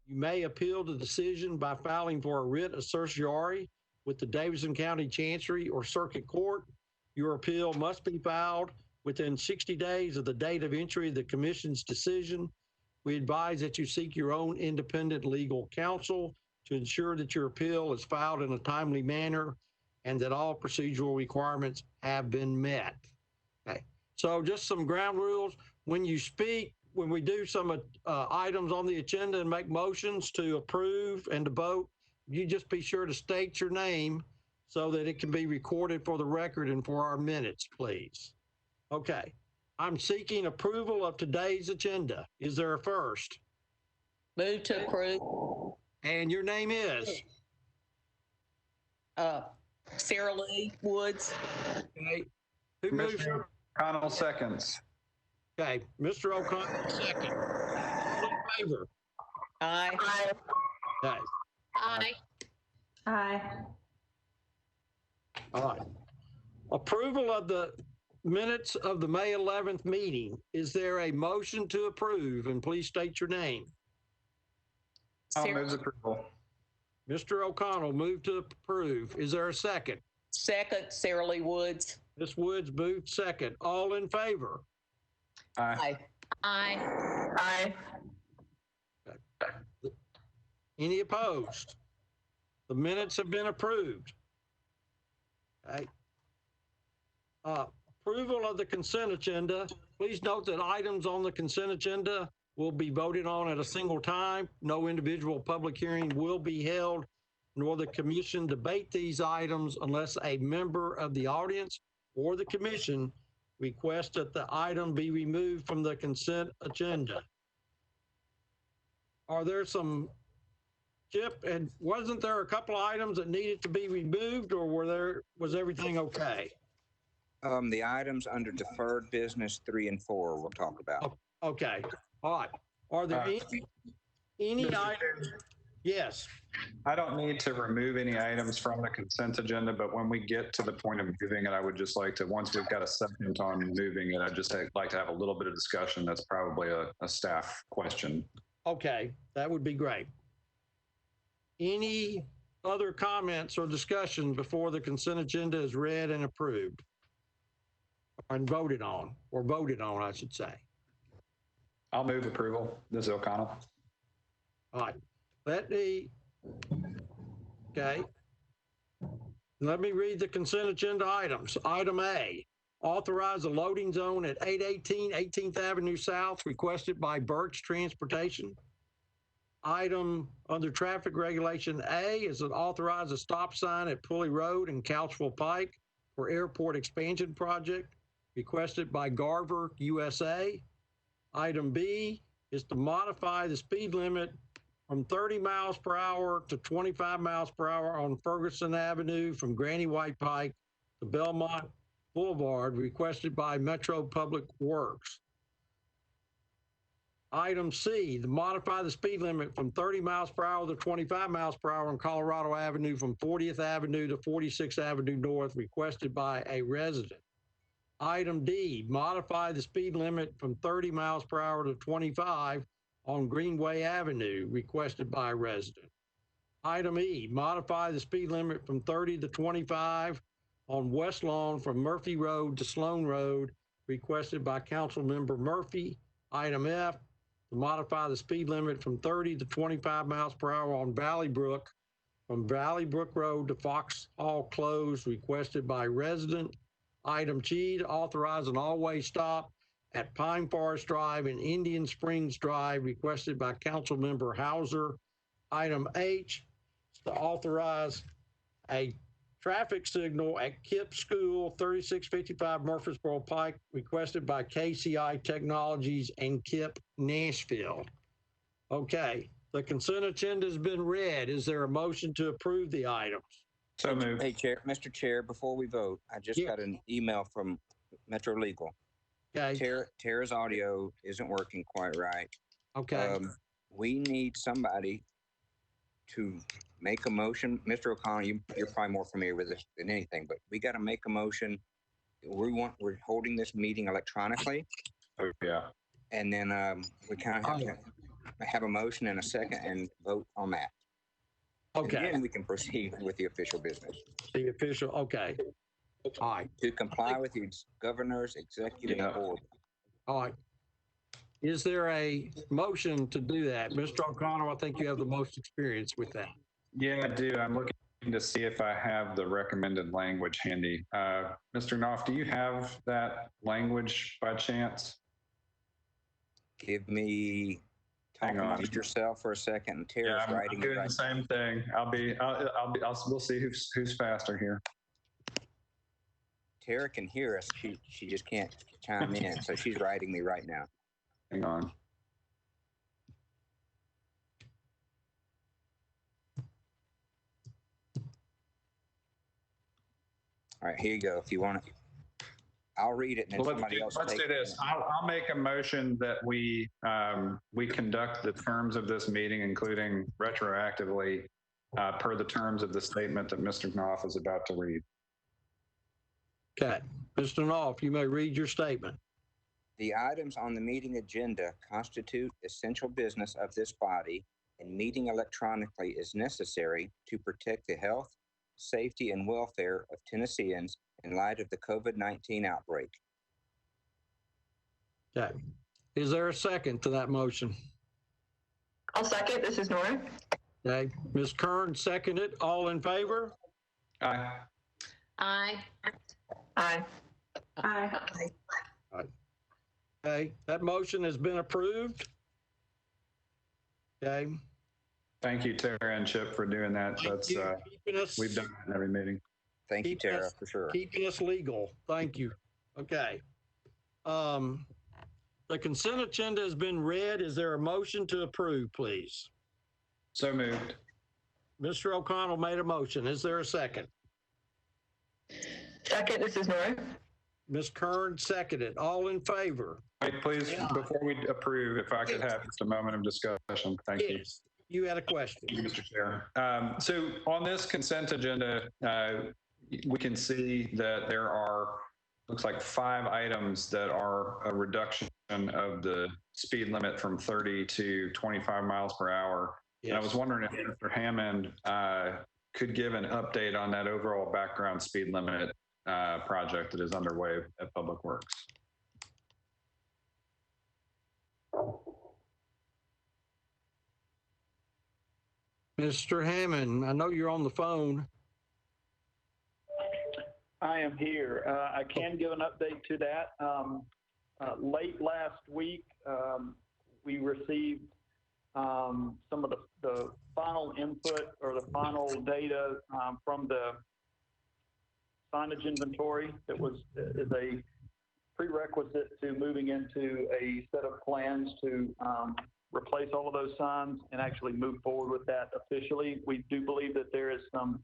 You may appeal the decision by filing for a writ of certiorari with the Davidson County Chancery or Circuit Court. Your appeal must be filed within 60 days of the date of entry of the Commission's decision. We advise that you seek your own independent legal counsel to ensure that your appeal is filed in a timely manner and that all procedural requirements have been met. Okay, so just some ground rules. When you speak, when we do some items on the agenda and make motions to approve and to vote, you just be sure to state your name so that it can be recorded for the record and for our minutes, please. Okay, I'm seeking approval of today's agenda. Is there a first? Move to approve. And your name is? Sarah Lee Woods. Okay. Who moves? Mr. O'Connell seconds. Okay, Mr. O'Connell second. All in favor? Aye. Okay. Aye. Aye. All right. Approval of the minutes of the May 11th meeting. Is there a motion to approve? And please state your name. I'll Sarah, move approval. Mr. O'Connell moved to approve. Is there a second? second, Sarah Lee Woods. Ms. Woods moved second. All in favor? Aye. Aye. Aye. Aye. Any opposed? The minutes have been approved. Okay. Approval of the consent agenda. Please note that items on the consent agenda will be voted on at a single time. No individual public hearing will be held, nor the commission debate these items unless a member of the audience or the commission requests that the item be removed from the consent agenda. Are there some, Chip, and wasn't there a couple of items that needed to be removed, or was everything okay? The items under deferred business 3 and 4 we'll talk about. Okay, all right. Are there any Mr. items? Yes. I don't need to remove any items from the consent agenda, but when we get to the point of moving it, I would just like to, once we've got a second on moving it, I'd just like to have a little bit of discussion. That's probably a staff question. Okay, that would be great. Any other comments or discussion before the consent agenda is read and approved? And voted on, I should say. I'll move approval. This is O'Connell. All right, let me read the consent agenda items. Item A, authorize a loading zone at 818 18th Avenue South, requested by Birch Transportation. Item under traffic regulation A is to authorize a stop sign at Pulley Road and Couchville Pike for airport expansion project, requested by Garver USA. Item B is to modify the speed limit from 30 miles per hour to 25 miles per hour on Ferguson Avenue from Granny White Pike to Belmont Boulevard, requested by Metro Public Works. Item C, to modify the speed limit from 30 miles per hour to 25 miles per hour on Colorado Avenue from 40th Avenue to 46th Avenue North, requested by a resident. Item D, modify the speed limit from 30 miles per hour to 25 on Greenway Avenue, requested by a resident. Item E, modify the speed limit from 30 to 25 on West Lawn from Murphy Road to Sloan Road, requested by Councilmember Murphy. Item F, to modify the speed limit from 30 to 25 miles per hour on Valley Brook from Valley Brook Road to Foxhall Close, requested by resident. Item G, to authorize an all-way stop at Pine Forest Drive and Indian Springs Drive, requested by Councilmember Hauser. Item H, to authorize a traffic signal at Kip School, 3655 Murfreesboro Pike, requested by KCI Technologies and Kip Nashville. Okay, the consent agenda has been read. Is there a motion to approve the items? So moved. Hey, Mr. Chair, before we vote, I just got an email from Metro Legal. Okay. Tara's audio isn't working quite right. Okay. We need somebody to make a motion. Mr. O'Connell, you're probably more familiar with this than anything, but we got to make a motion. We're holding this meeting electronically. Oh, yeah. And then we kind of have to have a motion and a second and vote on that. Okay, And then we can proceed with the official business. the official, okay. All right, To comply with the governor's executive Yeah. order. all right. Is there a motion to do that? Mr. O'Connell, I think you have the most experience with that. Yeah, I do. I'm looking to see if I have the recommended language handy. Mr. Knopf, do you have that language by chance? Give me, talk Hang on. amongst yourself for a second, and Tara's Yeah, I'm writing it doing right the same thing. We'll see who's faster here. Tara can hear us. She just can't chime in, so she's writing me right now. Hang on. All right, here you go. If you want it, I'll read it and then Well, somebody else. let's take do this. I'll make a motion that we conduct the terms of this meeting, including retroactively, per the terms of the statement that Mr. Knopf is about to read. Okay, Mr. Knopf, you may read your statement. The items on the meeting agenda constitute essential business of this body, and meeting electronically is necessary to protect the health, safety, and welfare of Tennesseans in light of the COVID-19 outbreak. Okay, is there a second to that motion? I'll second. This is Nora. Okay, Ms. Kern seconded. All in favor? Aye. Aye. Aye. Aye. Okay, that motion has been approved. Okay. Thank you, Tara and Chip, for doing that. That's Keeping us- we've done it in every meeting. Thank you, Keep Tara, us- for sure. Keeping us legal. Thank you. Okay. The consent agenda has been read. Is there a motion to approve, please? So moved. Mr. O'Connell made a motion. Is there a second? Second. This is Nora. Ms. Kern seconded. All in favor? Wait, please, before we approve, if I could have just a moment of discussion. Thank you. Yes. You had a question. Thank you, Mr. Chair. So on this consent agenda, we can see that there are, looks like 5 items that are a reduction of the speed limit from 30 to 25 miles per hour. And I was wondering if Mr. Hammond could give an update on that overall background speed limit project that is underway at Public Works. Mr. Hammond, I know you're on the phone. I am here. I can give an update to that. Late last week, we received some of the final input or the final data from the signage inventory that is a prerequisite to moving into a set of plans to replace all of those signs and actually move forward with that officially. We do believe that there is some,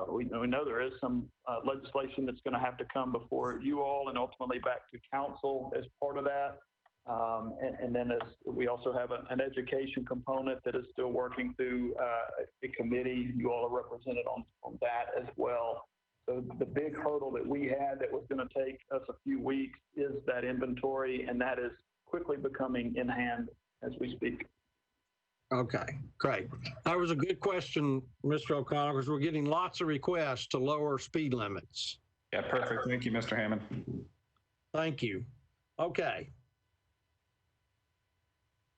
we know there is some legislation that's going to have to come before you all and ultimately back to council as part of that. And then we also have an education component that is still working through a committee. You all are represented on that as well. So the big hurdle that we had that was going to take us a few weeks is that inventory, and that is quickly becoming in hand as we speak. Okay, great. That was a good question, Mr. O'Connell, because we're getting lots of requests to lower speed limits. Yeah, perfect. Thank you, Mr. Hammond. Thank you. Okay.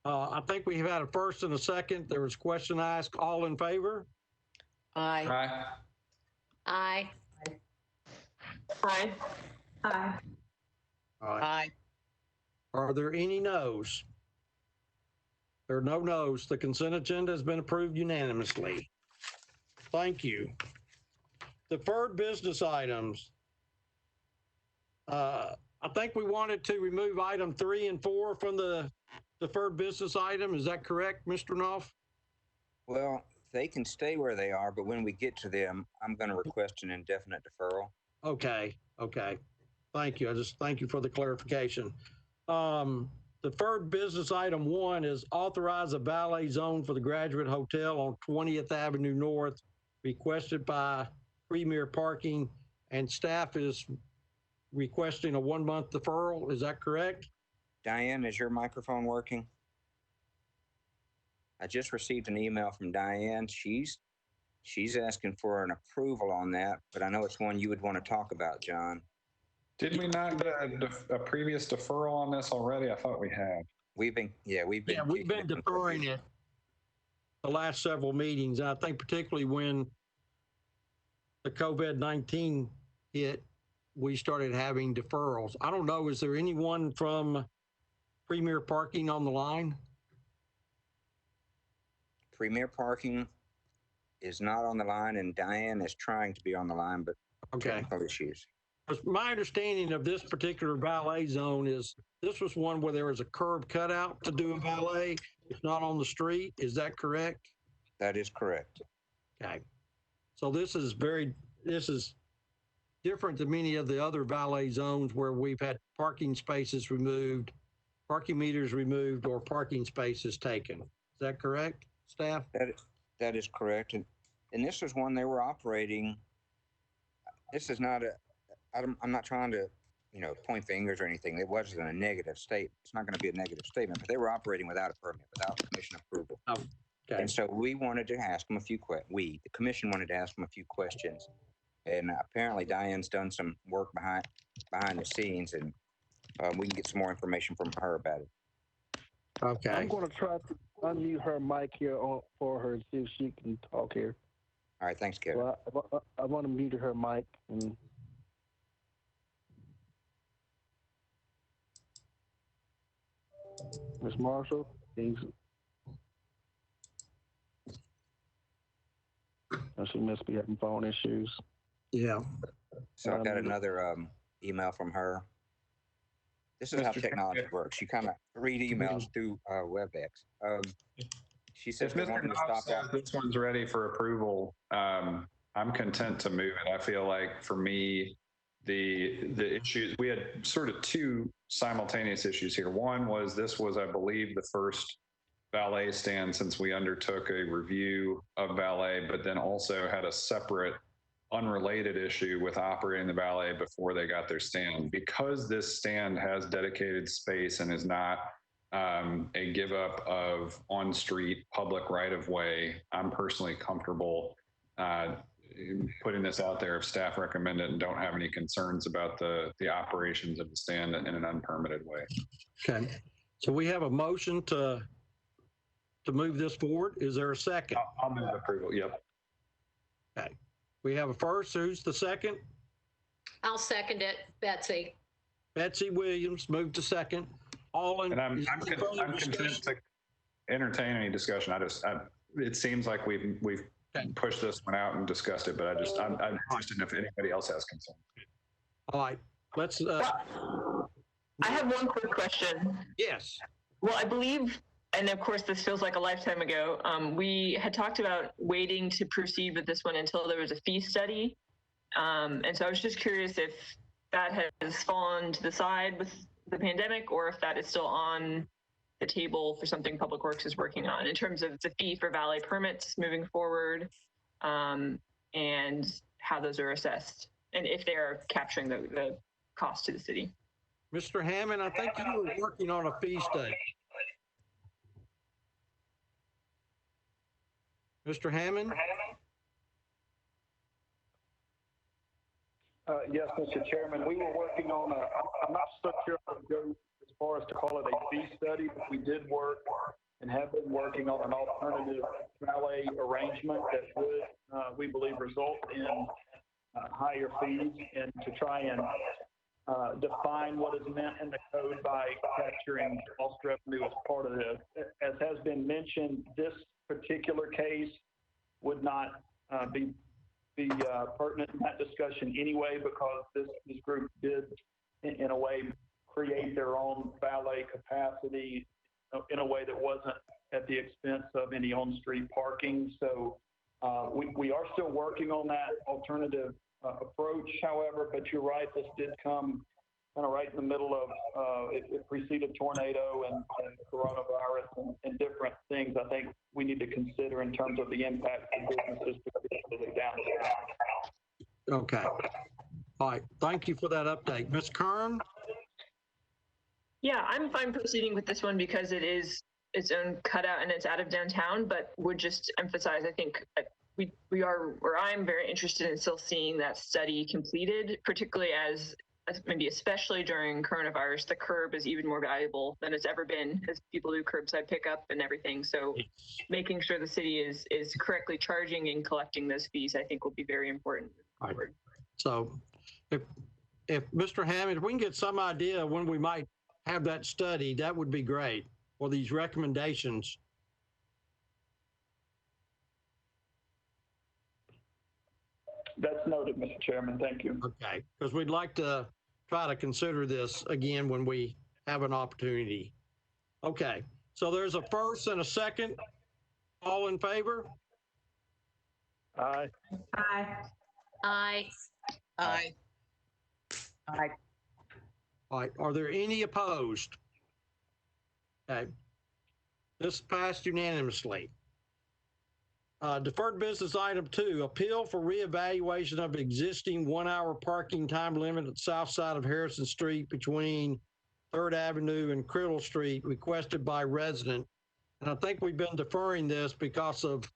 I think we've had a first and a second. There was a question asked. All in favor? Aye. Aye. Aye. Aye. Aye. All right. Aye. Are there any noes? There are no noes. The consent agenda has been approved unanimously. Thank you. Deferred business items. I think we wanted to remove item 3 and 4 from the deferred business item. Is that correct, Mr. Knopf? Well, they can stay where they are, but when we get to them, I'm going to request an indefinite deferral. Okay. Thank you. I just thank you for the clarification. Deferred business item 1 is authorize a valet zone for the Graduate Hotel on 20th Avenue North, requested by Premier Parking, and staff is requesting a 1-month deferral. Is that correct? Diane, is your microphone working? I just received an email from Diane. She's asking for an approval on that, but I know it's one you would want to talk about, John. Did we not get a previous deferral on this already? I thought we had. We've been We've been deferring it the last several meetings. I think particularly when the COVID-19 hit, we started having deferrals. I don't know, is there anyone from Premier Parking on the line? Premier Parking is not on the line, and Diane is trying to be on the line, but Okay. technical issues. My understanding of this particular valet zone is this was one where there was a curb cutout to do a valet. It's not on the street. Is that correct? That is correct. Okay. So this is different than many of the other valet zones where we've had parking spaces removed, parking meters removed, or parking spaces taken. Is that correct, staff? That is correct. And this was one they were operating. This is not I'm not trying to, point fingers or anything. It wasn't a negative statement. It's not going to be a negative statement, but they were operating without a permit, without commission approval. Oh, okay. And so we wanted to ask them the commission wanted to ask them a few questions. And apparently Diane's done some work behind the scenes, and we can get some more information from her about it. Okay. I'm going to try to unmute her mic here for her and see if she can talk here. All right, thanks, Kevin. Well, I want to mute her mic. And Ms. Marshall, please. She must be having phone issues. Yeah. So I got another email from her. This is how Mr. technology works. You kind of read emails through WebEx. She says If they Mr. want me to Knopf stop says this one's ready for approval, I'm content to move it. I feel like for me, the issues, we had sort of two simultaneous issues here. One was this was, I believe, the first valet stand since we undertook a review of valet, but then also had a separate unrelated issue with operating the valet before they got their stand. Because this stand has dedicated space and is not a give up of on-street public right-of-way, I'm personally comfortable putting this out there if staff recommend it and don't have any concerns about the operations of the stand in an unpermitted way. Okay. So we have a motion to move this forward. Is there a second? I'll move approval. Yep. Okay. We have a first. Who's the second? I'll second it, Betsy. Betsy Williams moved to second. And I'm content to entertain any discussion. It seems like we've pushed this one out and discussed it, but I'm interested if anybody else has concern. All right. Let's. I have one quick question. Yes. Well, I believe, and of course this feels like a lifetime ago, we had talked about waiting to proceed with this one until there was a fee study. And so I was just curious if that has fallen to the side with the pandemic, or if that is still on the table for something Public Works is working on in terms of the fee for valet permits moving forward, and how those are assessed, and if they are capturing the cost to the city. Mr. Hammond, I think you were working on a fee study. Mr. Hammond? Yes, Mr. Chairman, we were working on I'm not so sure I would go as far as to call it a fee study, but we did work and have been working on an alternative valet arrangement that would, we believe, result in higher fees, and to try and define what is meant in the code by capturing lost revenue as part of this. As has been mentioned, this particular case would not be pertinent in that discussion anyway, because this group did, in a way, create their own valet capacity in a way that wasn't at the expense of any on-street parking. So we are still working on that alternative approach, however, but you're right, this did come kind of right in the middle of, it preceded tornado and coronavirus and different things I think we need to consider in terms of the impact to businesses, particularly downtown. Okay. All right. Thank you for that update. Ms. Kern? Yeah, I'm fine proceeding with this one because it is its own cutout and it's out of downtown, but would just emphasize, I think we are, or I'm very interested in still seeing that study completed, particularly as maybe especially during coronavirus, the curb is even more valuable than it's ever been as people do curbside pickup and everything. So making sure the city is correctly charging and collecting those fees, I think will be very important. Right. So if Mr. Hammond, if we can get some idea when we might have that study, that would be great, or these recommendations. That's noted, Mr. Chairman. Thank you. Okay, because we'd like to try to consider this again when we have an opportunity. Okay, so there's a first and a second. All in favor? Aye. Aye. Aye. Aye. Aye. All right, are there any opposed? Okay, this passed unanimously. Deferred business item 2, appeal for reevaluation of existing 1-hour parking time limit at the south side of Harrison Street between 3rd Avenue and Criddle Street, requested by resident. And I think we've been deferring this because of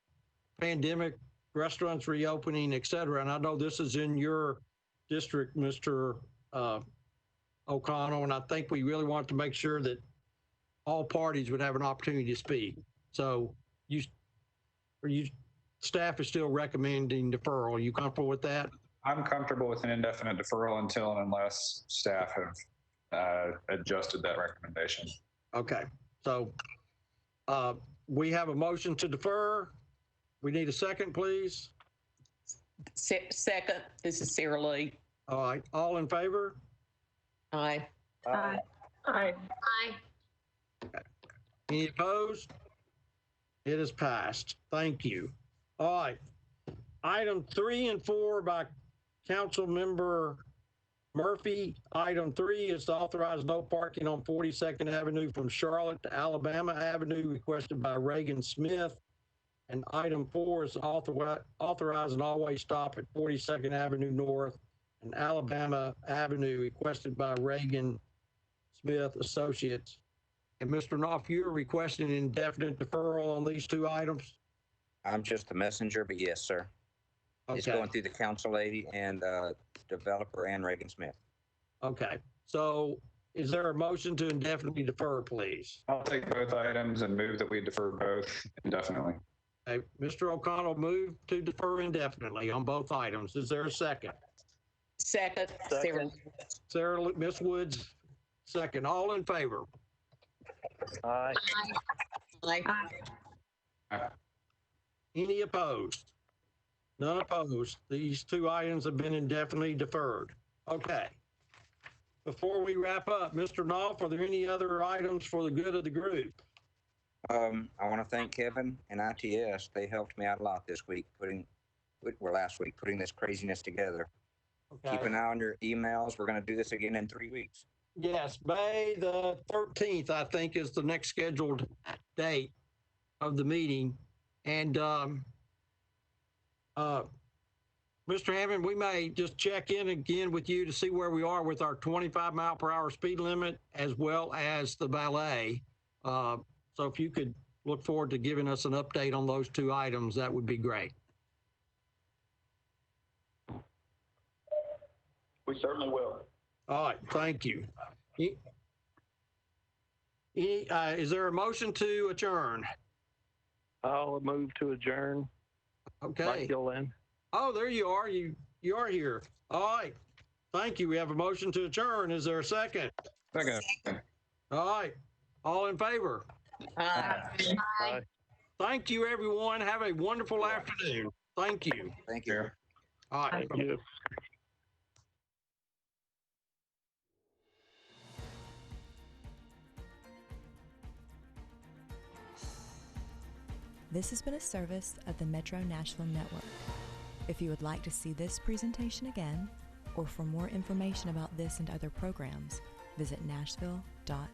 pandemic, restaurants reopening, et cetera. And I know this is in your district, Mr. O'Connell, and I think we really want to make sure that all parties would have an opportunity to speak. So staff is still recommending deferral. Are you comfortable with that? I'm comfortable with an indefinite deferral until and unless staff have adjusted that recommendation. Okay, so we have a motion to defer. We need a second, please. Second, this is Sarah Lee. All right, all in favor? Aye. Aye. Aye. Aye. Any opposed? It is passed. Thank you. All right. Item 3 and 4 by Council Member Murphy. Item 3 is to authorize no parking on 42nd Avenue from Charlotte to Alabama Avenue, requested by Reagan Smith. And item 4 is to authorize an all-way stop at 42nd Avenue North and Alabama Avenue, requested by Reagan Smith Associates. And Mr. Knopf, you're requesting an indefinite deferral on these 2 items? I'm just the messenger, but yes, sir. It's Okay. going through the council lady and developer and Reagan Smith. Okay. So is there a motion to indefinitely defer, please? I'll take both items and move that we defer both indefinitely. Okay. Mr. O'Connell moved to defer indefinitely on both items. Is there a second? Second, Sarah. Sarah, Ms. Woods, second. All in favor? Aye. Aye. Any opposed? None opposed. These 2 items have been indefinitely deferred. Okay. Before we wrap up, Mr. Knopf, are there any other items for the good of the group? I want to thank Kevin and ITS. They helped me out a lot this week, last week, putting this craziness together. Okay. Keep an eye on your emails. We're going to do this again in 3 weeks. Yes, May the 13th, I think, is the next scheduled date of the meeting. And Mr. Hammond, we may just check in again with you to see where we are with our 25-mile-per-hour speed limit as well as the valet. So if you could look forward to giving us an update on those 2 items, that would be great. We certainly will. All right, thank you. Is there a motion to adjourn? I'll move to adjourn. Okay. Mike Gillen. Oh, there you are. You are here. All right. Thank you. We have a motion to adjourn. Is there a second? Second. All right. All in favor? Aye. Aye. Thank you, everyone. Have a wonderful afternoon. Thank you. Thank you. Here. All right. Thank you. This has been a service of the Metro Nashville Network. If you would like to see this presentation again, or for more information about this and other programs, visit nashville.org.